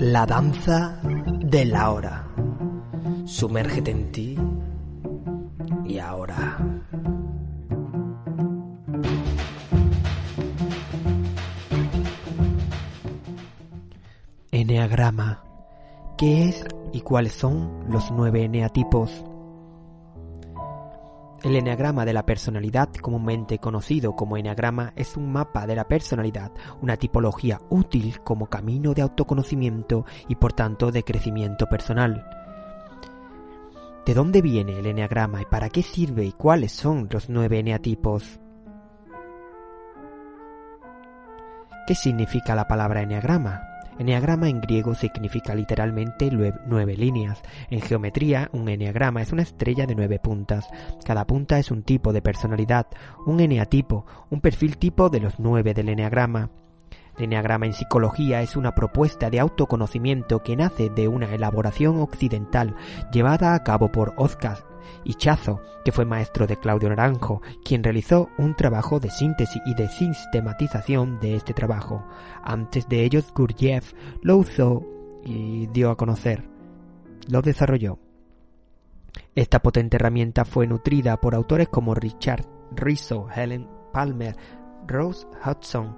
La danza de la hora. Sumérgete en ti y ahora. Eneagrama. ¿Qué es y cuáles son los 9 eneatipos? El eneagrama de la personalidad, comúnmente conocido como eneagrama, es un mapa de la personalidad, una tipología útil como camino de autoconocimiento y por tanto de crecimiento personal. ¿De dónde viene el eneagrama y para qué sirve y cuáles son los 9 eneatipos? ¿Qué significa la palabra eneagrama? Eneagrama en griego significa literalmente 9 líneas. En geometría, un eneagrama es una estrella de 9 puntas. Cada punta es un tipo de personalidad, un eneatipo, un perfil tipo de los 9 del eneagrama. El eneagrama en psicología es una propuesta de autoconocimiento que nace de una elaboración occidental llevada a cabo por Oscar Ichazo, que fue maestro de Claudio Naranjo, quien realizó un trabajo de síntesis y de sistematización de este trabajo. Antes de ello, Gurdjieff lo usó y dio a conocer, lo desarrolló. Esta potente herramienta fue nutrida por autores como Richard Rizzo, Helen Palmer, Rose Hudson,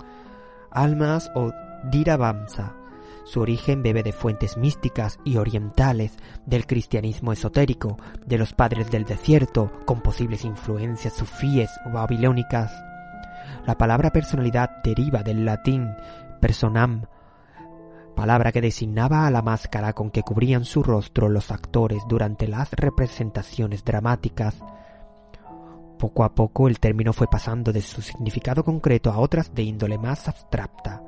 Almas o Dira Bamsa. Su origen bebe de fuentes místicas y orientales, del cristianismo esotérico, de los padres del desierto, con posibles influencias sufíes o babilónicas. La palabra personalidad deriva del latín personam, palabra que designaba a la máscara con que cubrían su rostro los actores durante las representaciones dramáticas. Poco a poco el término fue pasando de su significado concreto a otras de índole más abstracta.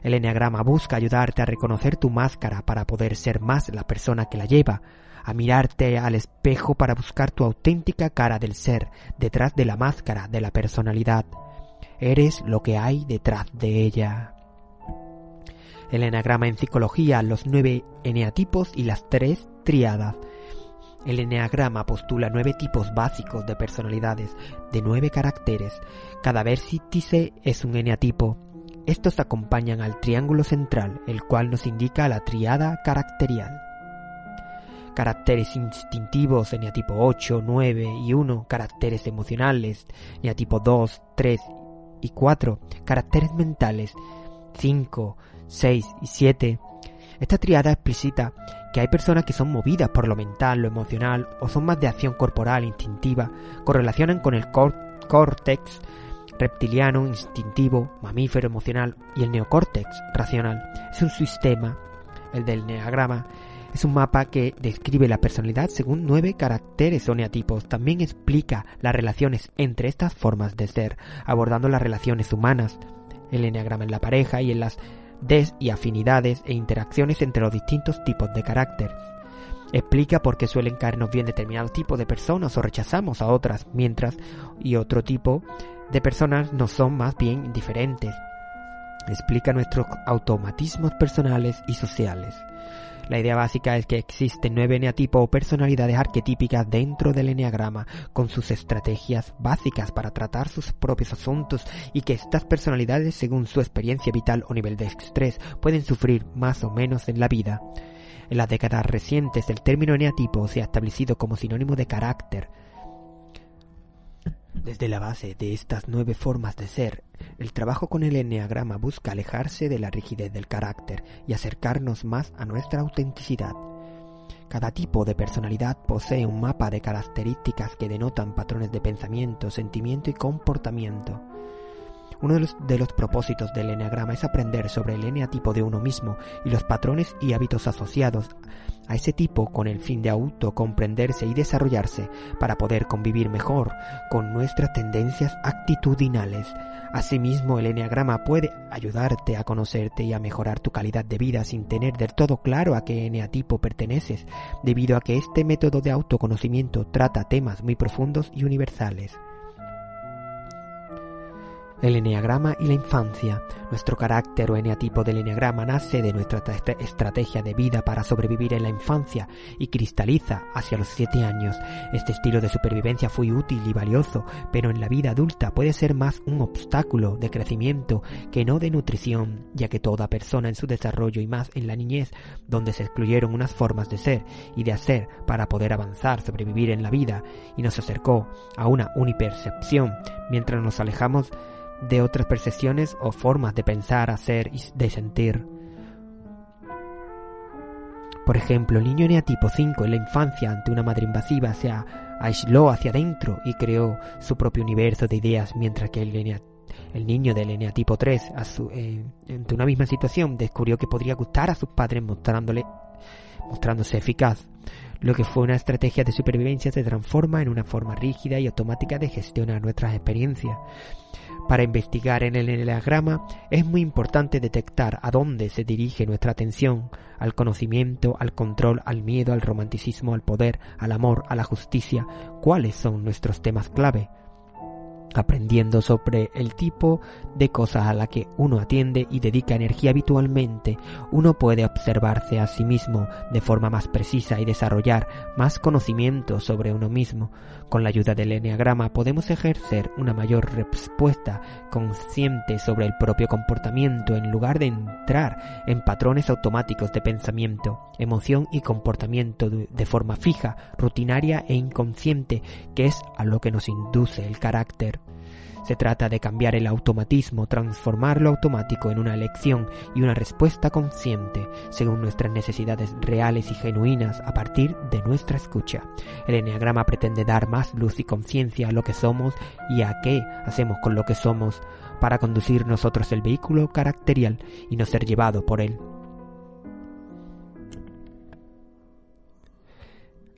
El eneagrama busca ayudarte a reconocer tu máscara para poder ser más la persona que la lleva, a mirarte al espejo para buscar tu auténtica cara del ser detrás de la máscara de la personalidad. Eres lo que hay detrás de ella. El eneagrama en psicología, los 9 eneatipos y las 3 tríadas. El eneagrama postula 9 tipos básicos de personalidades, de 9 caracteres. Cada vértice es un eneatipo. Estos acompañan al triángulo central, el cual nos indica la tríada caracterial. Caracteres instintivos, eneatipo 8, 9 y 1. Caracteres emocionales, eneatipo 2, 3 y 4. Caracteres mentales, 5, 6 y 7. Esta tríada explicita que hay personas que son movidas por lo mental, lo emocional o son más de acción corporal, instintiva, correlacionan con el córtex reptiliano, instintivo, mamífero, emocional y el neocórtex racional. Es un sistema, el del eneagrama, es un mapa que describe la personalidad según 9 caracteres o eneatipos. También explica las relaciones entre estas formas de ser, abordando las relaciones humanas, el eneagrama en la pareja y en las y afinidades e interacciones entre los distintos tipos de carácter. Explica por qué suelen caernos bien determinados tipos de personas o rechazamos a otras, mientras y otro tipo de personas nos son más bien indiferentes. Explica nuestros automatismos personales y sociales. La idea básica es que existen 9 eneatipos o personalidades arquetípicas dentro del eneagrama, con sus estrategias básicas para tratar sus propios asuntos, y que estas personalidades, según su experiencia vital o nivel de estrés, pueden sufrir más o menos en la vida. En las décadas recientes, el término eneatipo se ha establecido como sinónimo de carácter. Desde la base de estas 9 formas de ser, el trabajo con el eneagrama busca alejarse de la rigidez del carácter y acercarnos más a nuestra autenticidad. Cada tipo de personalidad posee un mapa de características que denotan patrones de pensamiento, sentimiento y comportamiento. Uno de los propósitos del eneagrama es aprender sobre el eneatipo de uno mismo y los patrones y hábitos asociados a ese tipo con el fin de autocomprenderse y desarrollarse para poder convivir mejor con nuestras tendencias actitudinales. Asimismo, el eneagrama puede ayudarte a conocerte y a mejorar tu calidad de vida sin tener del todo claro a qué eneatipo perteneces, debido a que este método de autoconocimiento trata temas muy profundos y universales. El eneagrama y la infancia. Nuestro carácter o eneatipo del eneagrama nace de nuestra estrategia de vida para sobrevivir en la infancia y cristaliza hacia los 7 años. Este estilo de supervivencia fue útil y valioso, pero en la vida adulta puede ser más un obstáculo de crecimiento que no de nutrición, ya que toda persona en su desarrollo y más en la niñez, donde se excluyeron unas formas de ser y de hacer para poder avanzar, sobrevivir en la vida, y nos acercó a una unipercepción, mientras nos alejamos de otras percepciones o formas de pensar, hacer y de sentir. Por ejemplo, el niño eneatipo 5 en la infancia ante una madre invasiva se aisló hacia adentro y creó su propio universo de ideas, mientras que el niño del eneatipo 3 ante una misma situación descubrió que podría gustar a sus padres mostrándose eficaz. Lo que fue una estrategia de supervivencia se transforma en una forma rígida y automática de gestionar nuestras experiencias. Para investigar en el eneagrama es muy importante detectar a dónde se dirige nuestra atención: al conocimiento, al control, al miedo, al romanticismo, al poder, al amor, a la justicia. ¿Cuáles son nuestros temas clave? Aprendiendo sobre el tipo de cosas a la que uno atiende y dedica energía habitualmente, uno puede observarse a sí mismo de forma más precisa y desarrollar más conocimiento sobre uno mismo. Con la ayuda del eneagrama podemos ejercer una mayor respuesta consciente sobre el propio comportamiento en lugar de entrar en patrones automáticos de pensamiento, emoción y comportamiento de forma fija, rutinaria e inconsciente, que es a lo que nos induce el carácter. Se trata de cambiar el automatismo, transformar lo automático en una elección y una respuesta consciente, según nuestras necesidades reales y genuinas a partir de nuestra escucha. El eneagrama pretende dar más luz y conciencia a lo que somos y a qué hacemos con lo que somos, para conducir nosotros el vehículo caracterial y no ser llevado por él.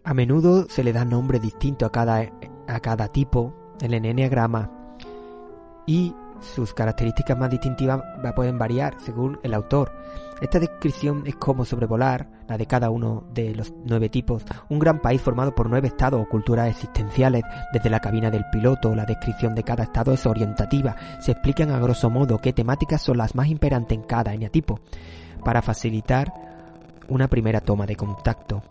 A menudo se le da nombre distinto a cada tipo en el eneagrama, y sus características más distintivas pueden variar según el autor. Esta descripción es como sobrevolar la de cada uno de los 9 tipos, un gran país formado por 9 estados o culturas existenciales. Desde la cabina del piloto, la descripción de cada estado es orientativa. Se explican a grosso modo qué temáticas son las más imperantes en cada eneatipo, para facilitar una primera toma de contacto.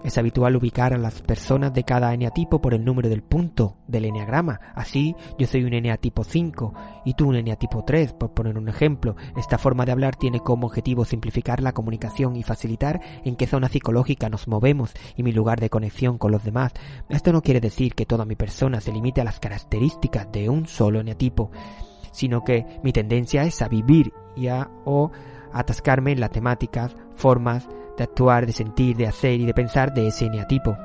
Es habitual ubicar a las personas de cada eneatipo por el número del punto del eneagrama. Así, yo soy un eneatipo 5 y tú un eneatipo 3, por poner un ejemplo. Esta forma de hablar tiene como objetivo simplificar la comunicación y facilitar en qué zona psicológica nos movemos y mi lugar de conexión con los demás. Esto no quiere decir que toda mi persona se limite a las características de un solo eneatipo, sino que mi tendencia es a vivir y a atascarme en las temáticas, formas de actuar, de sentir, de hacer y de pensar de ese eneatipo.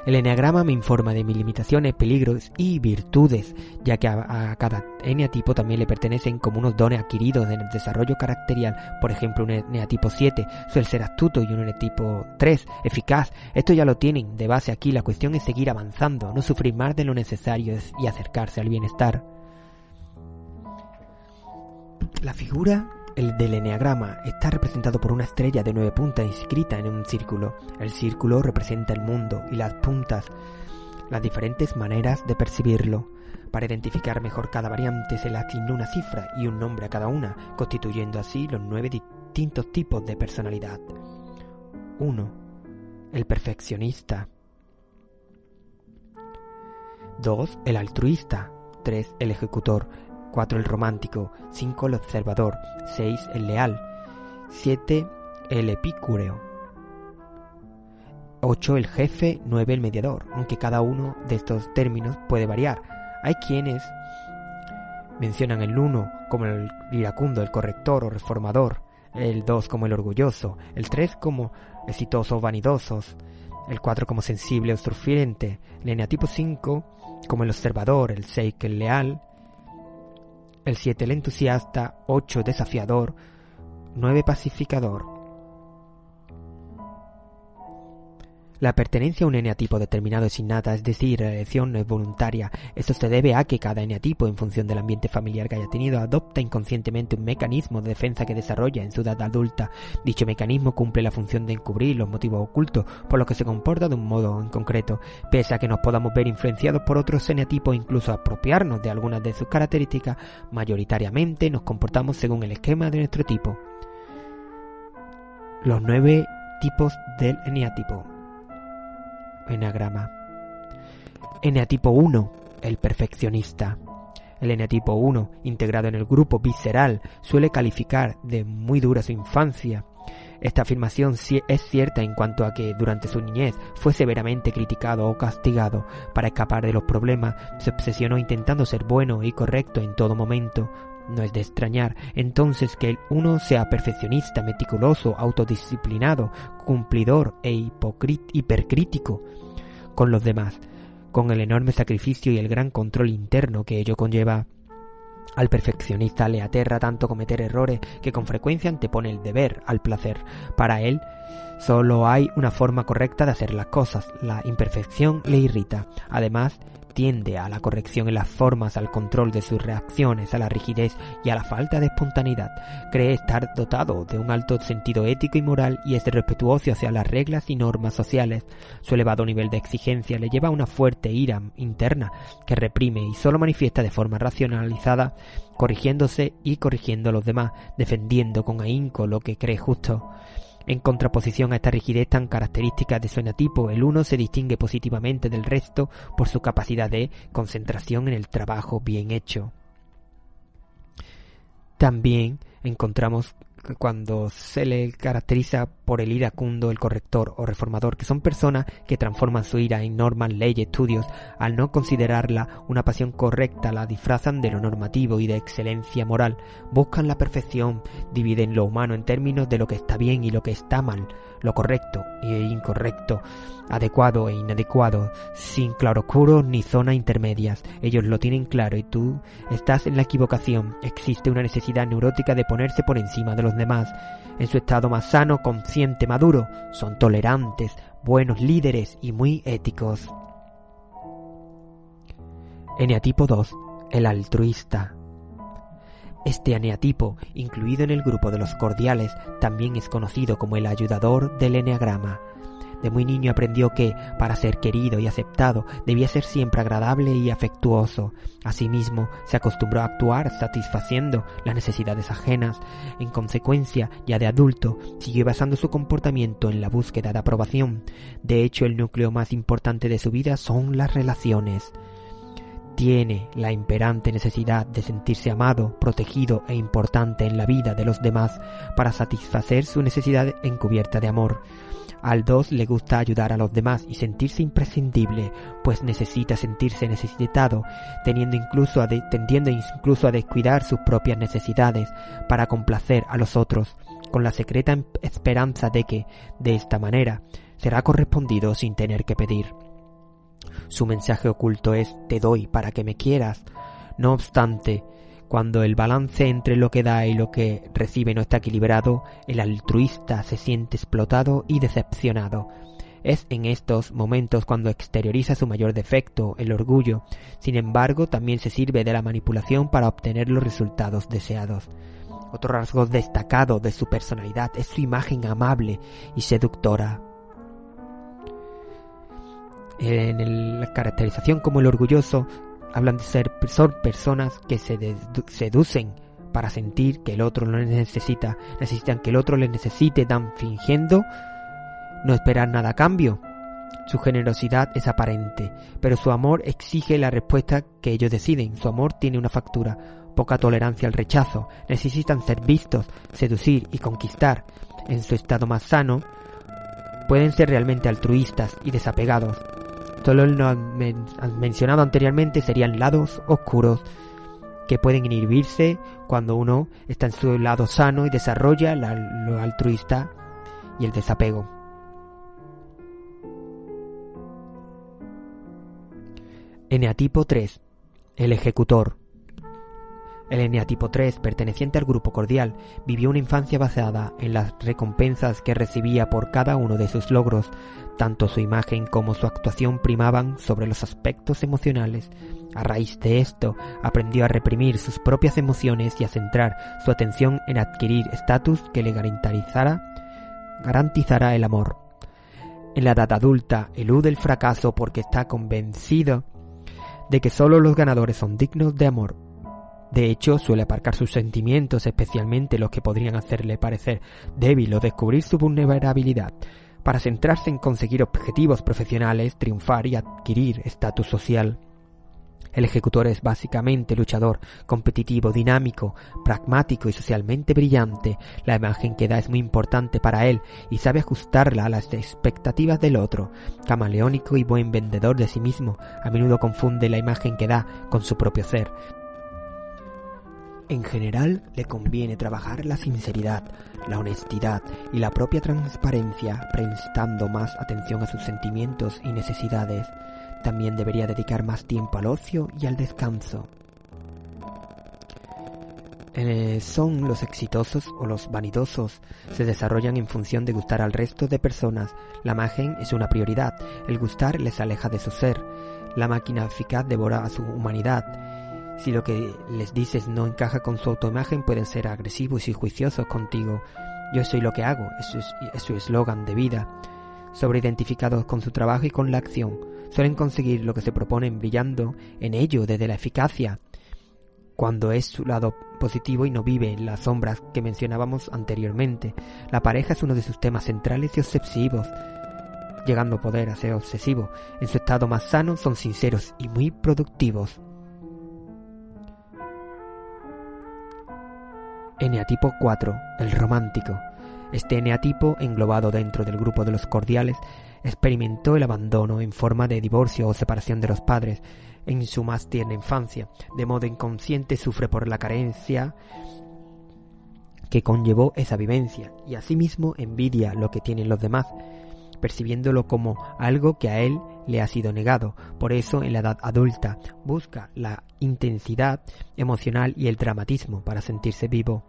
El eneagrama me informa de mis limitaciones, peligros y virtudes, ya que a cada eneatipo también le pertenecen como unos dones adquiridos en el desarrollo caracterial. Por ejemplo, un eneatipo 7 suele ser astuto y un eneatipo 3 eficaz. Esto ya lo tienen de base aquí. La cuestión es seguir avanzando, no sufrir más de lo necesario y acercarse al bienestar. La figura del eneagrama está representado por una estrella de 9 puntas inscrita en un círculo. El círculo representa el mundo y las puntas, las diferentes maneras de percibirlo. Para identificar mejor cada variante se le asignó una cifra y un nombre a cada una, constituyendo así los 9 distintos tipos de personalidad. 1. El perfeccionista. 2. El altruista. 3. El ejecutor. 4. El romántico. 5. El observador. 6. El leal. 7. El epicúreo. 8. El jefe. 9. El mediador. Aunque cada uno de estos términos puede variar. Hay quienes mencionan el 1 como el iracundo, el corrector o reformador, el 2 como el orgulloso, el 3 como exitoso o vanidosos, el 4 como sensible o sufriente, el eneatipo 5 como el observador, el 6 que el leal, el 7 el entusiasta, 8 desafiador, 9 pacificador. La pertenencia a un eneatipo determinado es innata, es decir, la elección no es voluntaria. Esto se debe a que cada eneatipo, en función del ambiente familiar que haya tenido, adopta inconscientemente un mecanismo de defensa que desarrolla en su edad adulta. Dicho mecanismo cumple la función de encubrir los motivos ocultos, por lo que se comporta de un modo en concreto. Pese a que nos podamos ver influenciados por otros eneatipos e incluso apropiarnos de algunas de sus características, mayoritariamente nos comportamos según el esquema de nuestro tipo. Los 9 tipos del eneatipo. Eneagrama. Eneatipo 1, el perfeccionista. El eneatipo 1, integrado en el grupo visceral, suele calificar de muy dura su infancia. Esta afirmación es cierta en cuanto a que durante su niñez fue severamente criticado o castigado. Para escapar de los problemas, se obsesionó intentando ser bueno y correcto en todo momento. No es de extrañar entonces que uno sea perfeccionista, meticuloso, autodisciplinado, cumplidor e hipercrítico con los demás, con el enorme sacrificio y el gran control interno que ello conlleva. Al perfeccionista le aterra tanto cometer errores que con frecuencia antepone el deber al placer. Para él solo hay una forma correcta de hacer las cosas. La imperfección le irrita. Además, tiende a la corrección en las formas, al control de sus reacciones, a la rigidez y a la falta de espontaneidad. Cree estar dotado de un alto sentido ético y moral y es respetuoso hacia las reglas y normas sociales. Su elevado nivel de exigencia le lleva a una fuerte ira interna que reprime y solo manifiesta de forma racionalizada, corrigiéndose y corrigiendo a los demás, defendiendo con ahínco lo que cree justo. En contraposición a esta rigidez tan característica de su eneatipo, el 1 se distingue positivamente del resto por su capacidad de concentración en el trabajo bien hecho. También encontramos cuando se le caracteriza por el iracundo, el corrector o reformador, que son personas que transforman su ira en normas, leyes, estudios. Al no considerarla una pasión correcta, la disfrazan de lo normativo y de excelencia moral. Buscan la perfección, dividen lo humano en términos de lo que está bien y lo que está mal, lo correcto e incorrecto, adecuado e inadecuado, sin claroscuros ni zonas intermedias. Ellos lo tienen claro y tú estás en la equivocación. Existe una necesidad neurótica de ponerse por encima de los demás. En su estado más sano, consciente, maduro, son tolerantes, buenos líderes y muy éticos. Eneatipo 2, el altruista. Este eneatipo, incluido en el grupo de los cordiales, también es conocido como el ayudador del eneagrama. De muy niño aprendió que, para ser querido y aceptado, debía ser siempre agradable y afectuoso. Asimismo, se acostumbró a actuar satisfaciendo las necesidades ajenas. En consecuencia, ya de adulto, siguió basando su comportamiento en la búsqueda de aprobación. De hecho, el núcleo más importante de su vida son las relaciones. Tiene la imperante necesidad de sentirse amado, protegido e importante en la vida de los demás para satisfacer su necesidad encubierta de amor. Al 2 le gusta ayudar a los demás y sentirse imprescindible, pues necesita sentirse necesitado, tendiendo incluso a descuidar sus propias necesidades para complacer a los otros, con la secreta esperanza de que, de esta manera, será correspondido sin tener que pedir. Su mensaje oculto es: te doy para que me quieras. No obstante, cuando el balance entre lo que da y lo que recibe no está equilibrado, el altruista se siente explotado y decepcionado. Es en estos momentos cuando exterioriza su mayor defecto, el orgullo. Sin embargo, también se sirve de la manipulación para obtener los resultados deseados. Otro rasgo destacado de su personalidad es su imagen amable y seductora. En la caracterización como el orgulloso, hablan de son personas que se seducen para sentir que el otro lo necesita, necesitan que el otro les necesite, dan fingiendo no esperar nada a cambio. Su generosidad es aparente, pero su amor exige la respuesta que ellos deciden. Su amor tiene una factura, poca tolerancia al rechazo, necesitan ser vistos, seducir y conquistar. En su estado más sano, pueden ser realmente altruistas y desapegados. Solo lo mencionado anteriormente serían lados oscuros que pueden inhibirse cuando uno está en su lado sano y desarrolla lo altruista y el desapego. Eneatipo 3, el ejecutor. El eneatipo 3, perteneciente al grupo cordial, vivió una infancia basada en las recompensas que recibía por cada uno de sus logros. Tanto su imagen como su actuación primaban sobre los aspectos emocionales. A raíz de esto, aprendió a reprimir sus propias emociones y a centrar su atención en adquirir estatus que le garantizara el amor. En la edad adulta, elude el fracaso porque está convencido de que solo los ganadores son dignos de amor. De hecho, suele aparcar sus sentimientos, especialmente los que podrían hacerle parecer débil o descubrir su vulnerabilidad, para centrarse en conseguir objetivos profesionales, triunfar y adquirir estatus social. El ejecutor es básicamente luchador, competitivo, dinámico, pragmático y socialmente brillante. La imagen que da es muy importante para él y sabe ajustarla a las expectativas del otro. Camaleónico y buen vendedor de sí mismo, a menudo confunde la imagen que da con su propio ser. En general, le conviene trabajar la sinceridad, la honestidad y la propia transparencia, prestando más atención a sus sentimientos y necesidades. También debería dedicar más tiempo al ocio y al descanso. Son los exitosos o los vanidosos. Se desarrollan en función de gustar al resto de personas. La imagen es una prioridad. El gustar les aleja de su ser. La máquina eficaz devora a su humanidad. Si lo que les dices no encaja con su autoimagen, pueden ser agresivos y juiciosos contigo. Yo soy lo que hago, es su eslogan de vida. Sobreidentificados con su trabajo y con la acción, suelen conseguir lo que se proponen brillando en ello desde la eficacia, cuando es su lado positivo y no vive en las sombras que mencionábamos anteriormente. La pareja es uno de sus temas centrales y obsesivos, llegando a poder a ser obsesivo. En su estado más sano son sinceros y muy productivos. Eneatipo 4, el romántico. Este eneatipo, englobado dentro del grupo de los cordiales, experimentó el abandono en forma de divorcio o separación de los padres en su más tierna infancia. De modo inconsciente sufre por la carencia que conllevó esa vivencia y asimismo envidia lo que tienen los demás, percibiéndolo como algo que a él le ha sido negado. Por eso, en la edad adulta, busca la intensidad emocional y el dramatismo para sentirse vivo.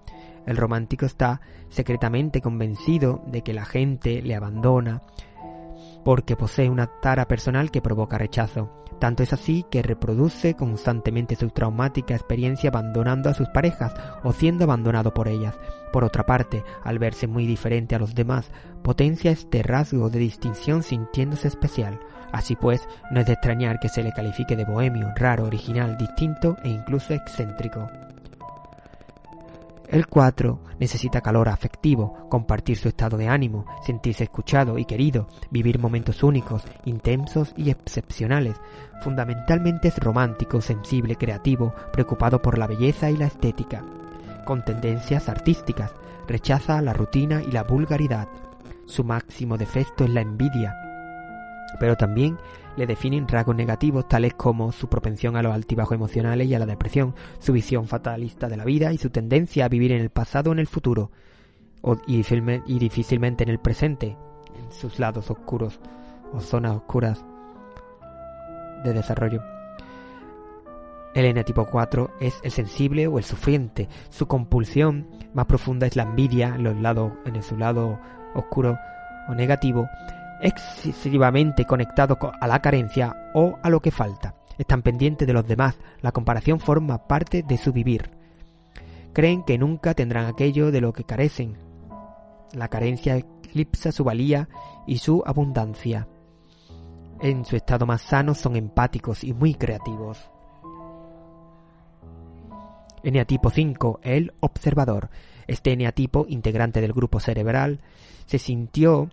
El romántico está secretamente convencido de que la gente le abandona porque posee una tara personal que provoca rechazo. Tanto es así que reproduce constantemente su traumática experiencia abandonando a sus parejas o siendo abandonado por ellas. Por otra parte, al verse muy diferente a los demás, potencia este rasgo de distinción sintiéndose especial. Así pues, no es de extrañar que se le califique de bohemio, raro, original, distinto e incluso excéntrico. El 4 necesita calor afectivo, compartir su estado de ánimo, sentirse escuchado y querido, vivir momentos únicos, intensos y excepcionales. Fundamentalmente es romántico, sensible, creativo, preocupado por la belleza y la estética, con tendencias artísticas, rechaza la rutina y la vulgaridad. Su máximo defecto es la envidia, pero también le definen rasgos negativos tales como su propensión a los altibajos emocionales y a la depresión, su visión fatalista de la vida y su tendencia a vivir en el pasado o en el futuro, y difícilmente en el presente, en sus lados oscuros o zonas oscuras de desarrollo. El eneatipo 4 es el sensible o el sufriente. Su compulsión más profunda es la envidia en su lado oscuro o negativo, excesivamente conectado a la carencia o a lo que falta. Están pendientes de los demás. La comparación forma parte de su vivir. Creen que nunca tendrán aquello de lo que carecen. La carencia eclipsa su valía y su abundancia. En su estado más sano son empáticos y muy creativos. Eneatipo 5, el observador. Este eneatipo, integrante del grupo cerebral, se sintió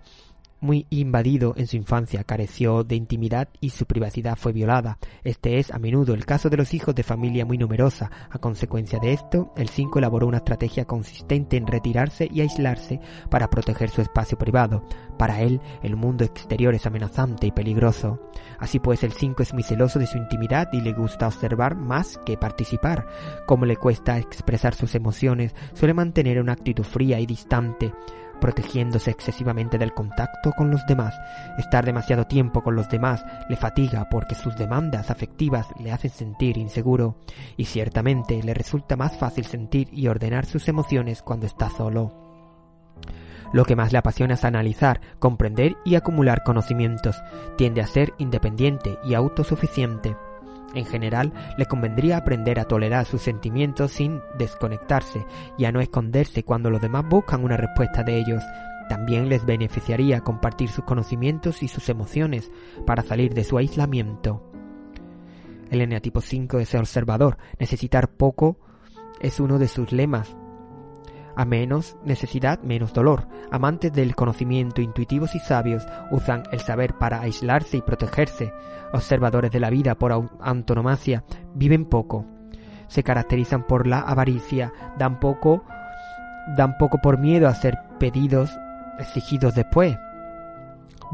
muy invadido en su infancia, careció de intimidad y su privacidad fue violada. Este es a menudo el caso de los hijos de familia muy numerosa. A consecuencia de esto, el 5 elaboró una estrategia consistente en retirarse y aislarse para proteger su espacio privado. Para él, el mundo exterior es amenazante y peligroso. Así pues, el 5 es muy celoso de su intimidad y le gusta observar más que participar. Como le cuesta expresar sus emociones, suele mantener una actitud fría y distante. protegiéndose excesivamente del contacto con los demás. Estar demasiado tiempo con los demás le fatiga porque sus demandas afectivas le hacen sentir inseguro, y ciertamente le resulta más fácil sentir y ordenar sus emociones cuando está solo. Lo que más le apasiona es analizar, comprender y acumular conocimientos. Tiende a ser independiente y autosuficiente. En general, le convendría aprender a tolerar sus sentimientos sin desconectarse y a no esconderse cuando los demás buscan una respuesta de ellos. También les beneficiaría compartir sus conocimientos y sus emociones para salir de su aislamiento. El eneatipo 5 es el observador. Necesitar poco es uno de sus lemas. A menos necesidad, menos dolor. Amantes del conocimiento, intuitivos y sabios, usan el saber para aislarse y protegerse. Observadores de la vida por antonomasia, viven poco. Se caracterizan por la avaricia, dan poco por miedo a ser pedidos, exigidos después.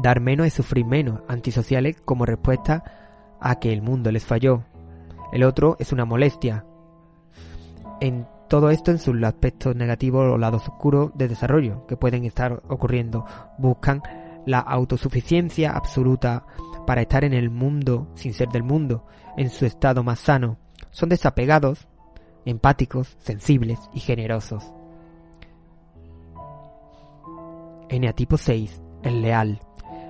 Dar menos es sufrir menos, antisociales como respuesta a que el mundo les falló. El otro es una molestia. En todo esto en sus aspectos negativos o lados oscuros de desarrollo que pueden estar ocurriendo. Buscan la autosuficiencia absoluta para estar en el mundo sin ser del mundo, en su estado más sano. Son desapegados, empáticos, sensibles y generosos. Eneatipo 6, el leal.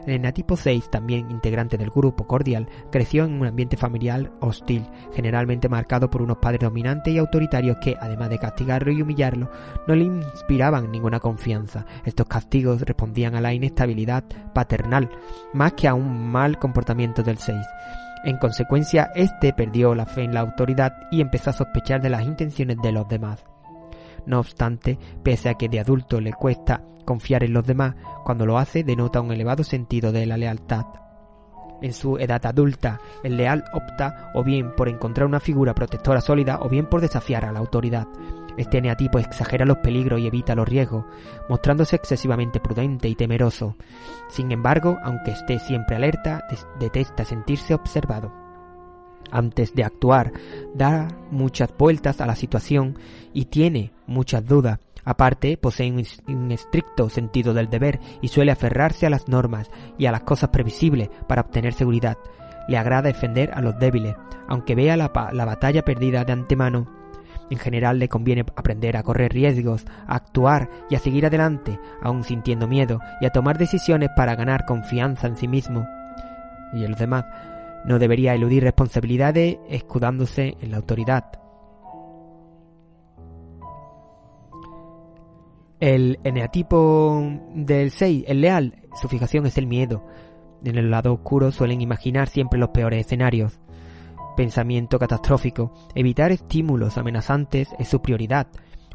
El eneatipo 6, también integrante del grupo cordial, creció en un ambiente familiar hostil, generalmente marcado por unos padres dominantes y autoritarios que, además de castigarlo y humillarlo, no le inspiraban ninguna confianza. Estos castigos respondían a la inestabilidad paternal, más que a un mal comportamiento del 6. En consecuencia, este perdió la fe en la autoridad y empezó a sospechar de las intenciones de los demás. No obstante, pese a que de adulto le cuesta confiar en los demás, cuando lo hace denota un elevado sentido de la lealtad. En su edad adulta, el leal opta o bien por encontrar una figura protectora sólida o bien por desafiar a la autoridad. Este eneatipo exagera los peligros y evita los riesgos, mostrándose excesivamente prudente y temeroso. Sin embargo, aunque esté siempre alerta, detesta sentirse observado. Antes de actuar, da muchas vueltas a la situación y tiene muchas dudas. Aparte, posee un estricto sentido del deber y suele aferrarse a las normas y a las cosas previsibles para obtener seguridad. Le agrada defender a los débiles, aunque vea la batalla perdida de antemano. En general le conviene aprender a correr riesgos, a actuar y a seguir adelante, aun sintiendo miedo, y a tomar decisiones para ganar confianza en sí mismo y en los demás. No debería eludir responsabilidades escudándose en la autoridad. El eneatipo del 6, el leal, su fijación es el miedo. En el lado oscuro suelen imaginar siempre los peores escenarios. Pensamiento catastrófico. Evitar estímulos amenazantes es su prioridad.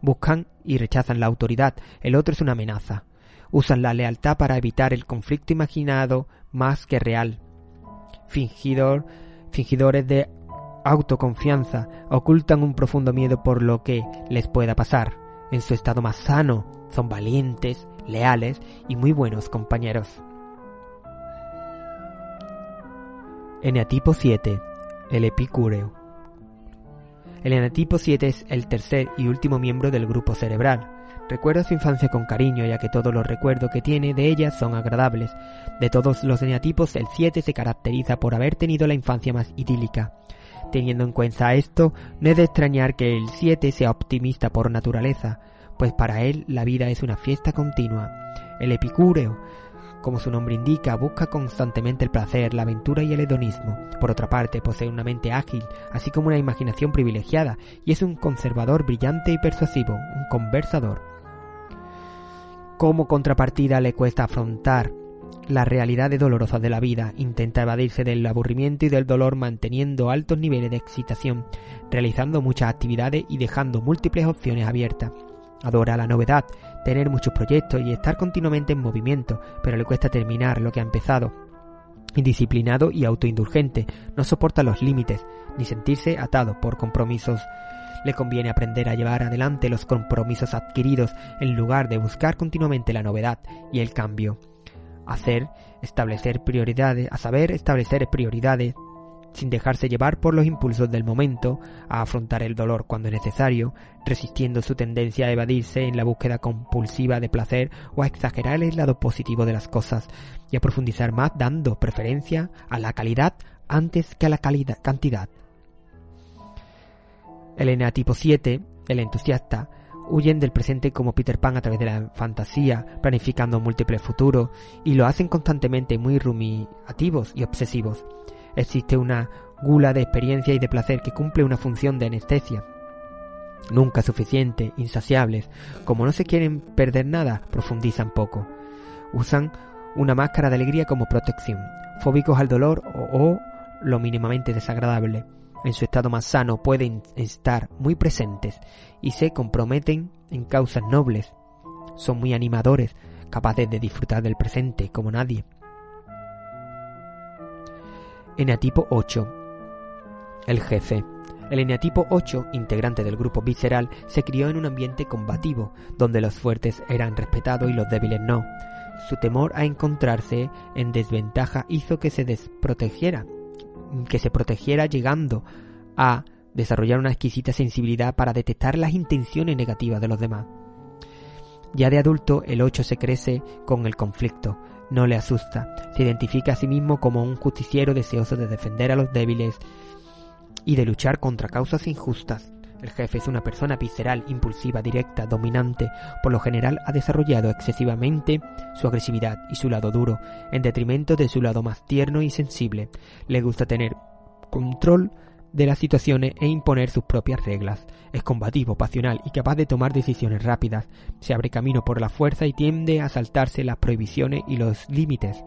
Buscan y rechazan la autoridad. El otro es una amenaza. Usan la lealtad para evitar el conflicto imaginado más que real. Fingidores de autoconfianza ocultan un profundo miedo por lo que les pueda pasar. En su estado más sano, son valientes, leales y muy buenos compañeros. Eneatipo 7, el epicúreo. El eneatipo 7 es el tercer y último miembro del grupo cerebral. Recuerda su infancia con cariño, ya que todos los recuerdos que tiene de ella son agradables. De todos los eneatipos, el 7 se caracteriza por haber tenido la infancia más idílica. Teniendo en cuenta esto, no es de extrañar que el 7 sea optimista por naturaleza, pues para él la vida es una fiesta continua. El epicúreo, como su nombre indica, busca constantemente el placer, la aventura y el hedonismo. Por otra parte, posee una mente ágil, así como una imaginación privilegiada, y es un conservador brillante y persuasivo, un conversador. Como contrapartida le cuesta afrontar las realidades dolorosas de la vida, intenta evadirse del aburrimiento y del dolor manteniendo altos niveles de excitación, realizando muchas actividades y dejando múltiples opciones abiertas. Adora la novedad, tener muchos proyectos y estar continuamente en movimiento, pero le cuesta terminar lo que ha empezado. Indisciplinado y autoindulgente, no soporta los límites, ni sentirse atado por compromisos. Le conviene aprender a llevar adelante los compromisos adquiridos en lugar de buscar continuamente la novedad y el cambio. A saber establecer prioridades sin dejarse llevar por los impulsos del momento, a afrontar el dolor cuando es necesario, resistiendo su tendencia a evadirse en la búsqueda compulsiva de placer o a exagerar el lado positivo de las cosas y a profundizar más dando preferencia a la calidad antes que a la cantidad. El eneatipo 7, el entusiasta, huyen del presente como Peter Pan a través de la fantasía, planificando múltiples futuros, y lo hacen constantemente muy rumiativos y obsesivos. Existe una gula de experiencia y de placer que cumple una función de anestesia. Nunca suficiente, insaciables, como no se quieren perder nada, profundizan poco. Usan una máscara de alegría como protección, fóbicos al dolor o lo mínimamente desagradable. En su estado más sano pueden estar muy presentes y se comprometen en causas nobles. Son muy animadores, capaces de disfrutar del presente como nadie. Eneatipo 8. El jefe. El eneatipo 8, integrante del grupo visceral, se crió en un ambiente combativo, donde los fuertes eran respetados y los débiles no. Su temor a encontrarse en desventaja hizo que se protegiera, llegando a desarrollar una exquisita sensibilidad para detectar las intenciones negativas de los demás. Ya de adulto, el 8 se crece con el conflicto, no le asusta, se identifica a sí mismo como un justiciero deseoso de defender a los débiles y de luchar contra causas injustas. El jefe es una persona visceral, impulsiva, directa, dominante. Por lo general ha desarrollado excesivamente su agresividad y su lado duro, en detrimento de su lado más tierno y sensible. Le gusta tener control de las situaciones e imponer sus propias reglas. Es combativo, pasional y capaz de tomar decisiones rápidas. Se abre camino por la fuerza y tiende a saltarse las prohibiciones y los límites.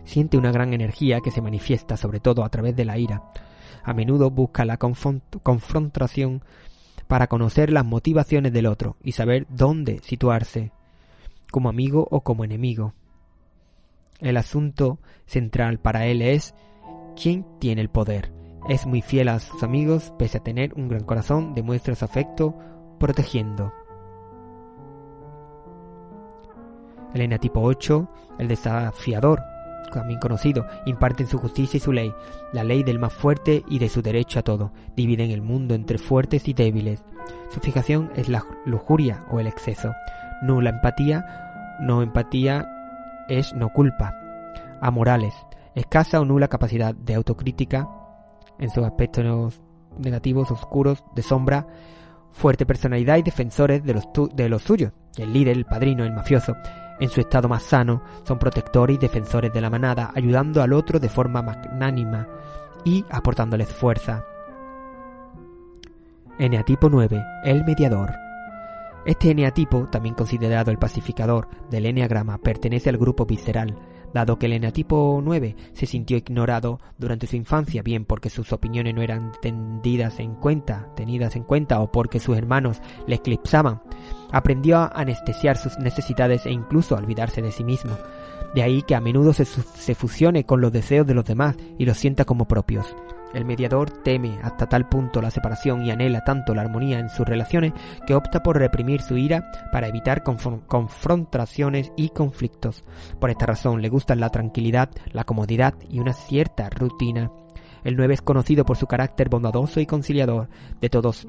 Siente una gran energía que se manifiesta sobre todo a través de la ira. A menudo busca la confrontación para conocer las motivaciones del otro y saber dónde situarse, como amigo o como enemigo. El asunto central para él es quién tiene el poder. Es muy fiel a sus amigos, pese a tener un gran corazón, demuestra su afecto protegiendo. El eneatipo 8, el desafiador, también conocido, imparten su justicia y su ley, la ley del más fuerte y de su derecho a todo. Dividen el mundo entre fuertes y débiles. Su fijación es la lujuria o el exceso. Nula empatía, no empatía es no culpa. Amorales, escasa o nula capacidad de autocrítica en sus aspectos negativos, oscuros, de sombra. Fuerte personalidad y defensores de los suyos. El líder, el padrino, el mafioso. En su estado más sano, son protectores y defensores de la manada, ayudando al otro de forma magnánima y aportándoles fuerza. Eneatipo 9, el mediador. Este eneatipo, también considerado el pacificador del eneagrama, pertenece al grupo visceral, dado que el eneatipo 9 se sintió ignorado durante su infancia, bien porque sus opiniones no eran tenidas en cuenta o porque sus hermanos le eclipsaban. Aprendió a anestesiar sus necesidades e incluso a olvidarse de sí mismo. De ahí que a menudo se fusione con los deseos de los demás y los sienta como propios. El mediador teme hasta tal punto la separación y anhela tanto la armonía en sus relaciones que opta por reprimir su ira para evitar confrontaciones y conflictos. Por esta razón le gustan la tranquilidad, la comodidad y una cierta rutina. El 9 es conocido por su carácter bondadoso y conciliador. De todos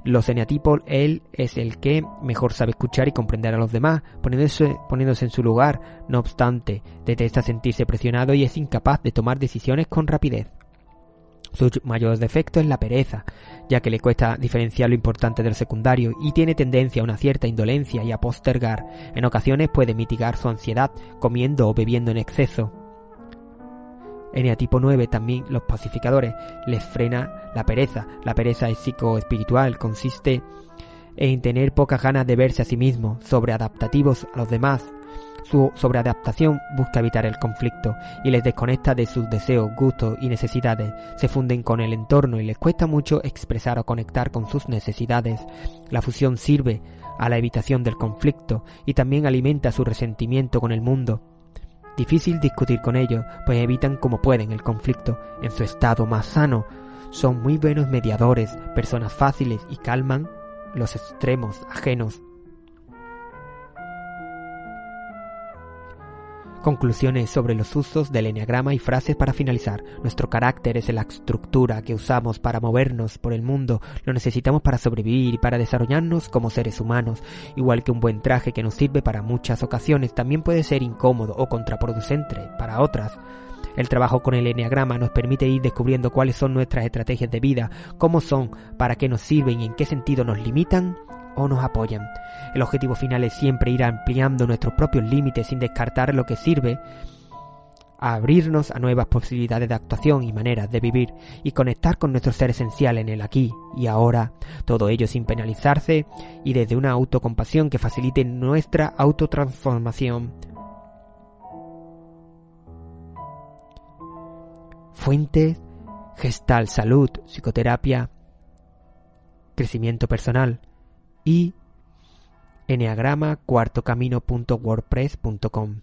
los eneatipos, él es el que mejor sabe escuchar y comprender a los demás, poniéndose en su lugar. No obstante, detesta sentirse presionado y es incapaz de tomar decisiones con rapidez. Su mayor defecto es la pereza, ya que le cuesta diferenciar lo importante de lo secundario y tiene tendencia a una cierta indolencia y a postergar. En ocasiones puede mitigar su ansiedad comiendo o bebiendo en exceso. Eneatipo 9 también los pacificadores les frena la pereza. La pereza es psicoespiritual, consiste en tener pocas ganas de verse a sí mismo, sobreadaptativos a los demás. Su sobreadaptación busca evitar el conflicto y les desconecta de sus deseos, gustos y necesidades. Se funden con el entorno y les cuesta mucho expresar o conectar con sus necesidades. La fusión sirve a la evitación del conflicto y también alimenta su resentimiento con el mundo. Difícil discutir con ellos, pues evitan como pueden el conflicto. En su estado más sano, son muy buenos mediadores, personas fáciles y calman los extremos ajenos. Conclusiones sobre los usos del eneagrama y frases para finalizar. Nuestro carácter es la estructura que usamos para movernos por el mundo. Lo necesitamos para sobrevivir y para desarrollarnos como seres humanos. Igual que un buen traje que nos sirve para muchas ocasiones, también puede ser incómodo o contraproducente para otras. El trabajo con el eneagrama nos permite ir descubriendo cuáles son nuestras estrategias de vida, cómo son, para qué nos sirven y en qué sentido nos limitan o nos apoyan. El objetivo final es siempre ir ampliando nuestros propios límites sin descartar lo que sirve, a abrirnos a nuevas posibilidades de actuación y maneras de vivir y conectar con nuestro ser esencial en el aquí y ahora, todo ello sin penalizarse y desde una autocompasión que facilite nuestra autotransformación. Fuentes: Gestalt Salud, psicoterapia, crecimiento personal y eneagrama cuartocamino.wordpress.com.